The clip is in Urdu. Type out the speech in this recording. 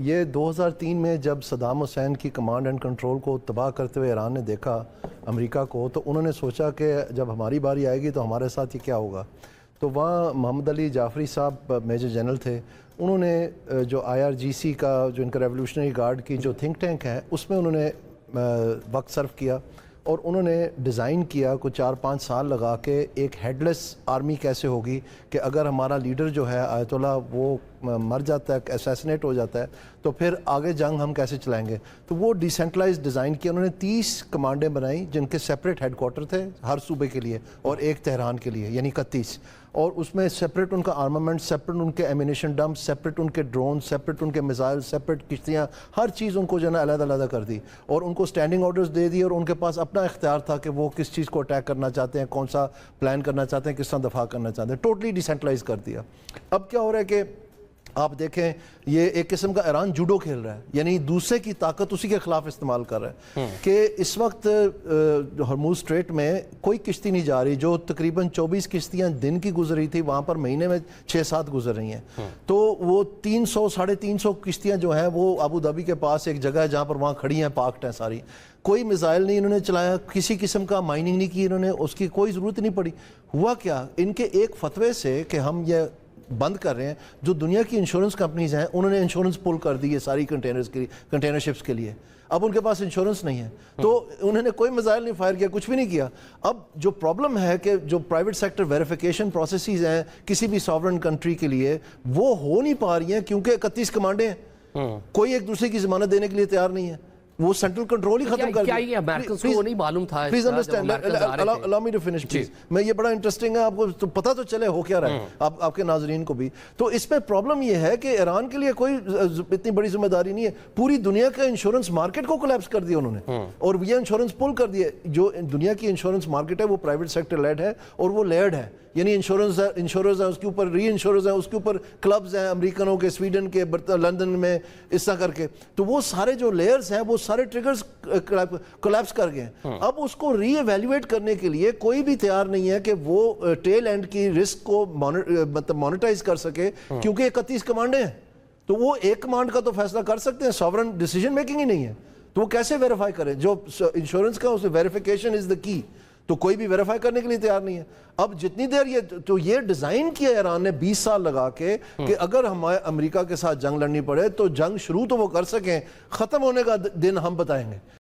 یہ 2003 میں جب صدام حسین کی کمانڈ اینڈ کنٹرول کو تباہ کرتے ہوئے ایران نے دیکھا امریکہ کو، تو انہوں نے سوچا کہ جب ہماری باری آئے گی تو ہمارے ساتھ یہ کیا ہوگا۔ تو وہاں محمد علی جعفری صاحب میجر جنرل تھے، انہوں نے جو IRGC کا جو ان کا ریولوشنری گارڈ کی جو تھنک ٹینک ہے اس میں انہوں نے وقت صرف کیا اور انہوں نے ڈیزائن کیا کوئی 4-5 سال لگا کے ایک ہیڈ لیس آرمی کیسے ہوگی کہ اگر ہمارا لیڈر جو ہے آیت اللہ وہ مر جاتا ہے، اسیسنیٹ ہو جاتا ہے، تو پھر آگے جنگ ہم کیسے چلائیں گے۔ تو وہ ڈیسینٹرلائز ڈیزائن کیا، انہوں نے 30 کمانڈیں بنائیں جن کے سیپریٹ ہیڈ کوارٹر تھے ہر صوبے کے لیے اور ایک تہران کے لیے، یعنی 31، اور اس میں سیپریٹ ان کا آرمامنٹ، سیپریٹ ان کے ایمینیشن ڈمپ، سیپریٹ ان کے ڈرون، سیپریٹ ان کے میزائل، سیپریٹ کشتیاں، ہر چیز ان کو جو ہے نا علیحدہ علیحدہ کر دی اور ان کو اسٹینڈنگ آرڈرز دے دی، اور ان کے پاس اپنا اختیار تھا کہ وہ کس چیز کو اٹیک کرنا چاہتے ہیں، کون سا پلان کرنا چاہتے ہیں، کس طرح دفاع کرنا چاہتے ہیں۔ ٹوٹلی ڈیسینٹرلائز کر دیا۔ اب کیا ہو رہا ہے کہ آپ دیکھیں یہ ایک قسم کا ایران جوڈو کھیل رہا ہے، یعنی دوسرے کی طاقت اسی کے خلاف استعمال کر رہا ہے کہ اس وقت ہرموز اسٹریٹ میں کوئی کشتی نہیں جا رہی، جو تقریباً 24 کشتیاں دن کی گزر رہی تھی وہاں پر مہینے میں 6-7 گزر رہی ہیں۔ تو وہ 300-350 کشتیاں جو ہیں وہ ابو دھابی کے پاس ایک جگہ ہے جہاں پر وہاں کھڑی ہیں، پارکڈ ہیں ساری، کوئی میزائل نہیں انہوں نے چلایا، کسی قسم کا مائننگ نہیں کی انہوں نے، اس کی کوئی ضرورت نہیں پڑی۔ ہوا کیا، ان کے ایک فتوے سے کہ ہم یہ بند کر رہے ہیں، جو دنیا کی انشورنس کمپنیز ہیں انہوں نے انشورنس پول کر دی ہے ساری کنٹینر شپس کے لیے، اب ان کے پاس انشورنس نہیں ہے، تو انہوں نے کوئی میزائل نہیں فائر کیا، کچھ بھی نہیں کیا۔ اب جو پرابلم ہے کہ جو پرائیویٹ سیکٹر ویریفیکیشن پروسیسز ہیں کسی بھی ساورن کنٹری کے لیے وہ ہو نہیں پا رہی ہیں کیونکہ 31 کمانڈیں ہیں، کوئی ایک دوسرے کی ضمانت دینے کے لیے تیار نہیں ہے، وہ سینٹرل کنٹرول ہی ختم کر دیا۔ کیا یہ امریکنز کو نہیں معلوم تھا؟ Please understand, allow me to finish please۔ میں یہ بڑا انٹرسٹنگ ہے، آپ کو پتہ تو چلے ہو کیا رہا ہے، آپ کے ناظرین کو بھی۔ تو اس میں پرابلم یہ ہے کہ ایران کے لیے کوئی اتنی بڑی ذمہ داری نہیں ہے، پوری دنیا کا انشورنس مارکیٹ کو کولیپس کر دیا انہوں نے اور یہ انشورنس پول کر دیا۔ جو دنیا کی انشورنس مارکیٹ ہے وہ پرائیویٹ سیکٹر لیڈ ہے اور وہ لیڈ ہے، یعنی انشوررز ہیں، اس کے اوپر ری انشوررز ہیں، اس کے اوپر کلبز ہیں امریکنوں کے، سویڈن کے، لندن میں، اس طرح کر کے، تو وہ سارے جو لیئرز ہیں وہ سارے ٹریگرز کولیپس کر گئے ہیں۔ اب اس کو ری ایویلیویٹ کرنے کے لیے کوئی بھی تیار نہیں ہے کہ وہ ٹیل اینڈ کی رسک کو مانیٹائز کر سکے، کیونکہ 31 کمانڈیں ہیں، تو وہ ایک کمانڈ کا تو فیصلہ کر سکتے ہیں، ساورن ڈیسیجن میکنگ ہی نہیں ہے، تو وہ کیسے ویریفائی کریں؟ جو انشورنس کا اس ویریفیکیشن از دا کی، تو کوئی بھی ویریفائی کرنے کے لیے تیار نہیں ہے۔ اب جتنی دیر یہ ڈیزائن کیا ایران نے 20 سال لگا کے کہ اگر ہمیں امریکہ کے ساتھ جنگ لڑنی پڑے تو جنگ شروع تو وہ کر سکیں، ختم ہونے کا دن ہم بتائیں گے۔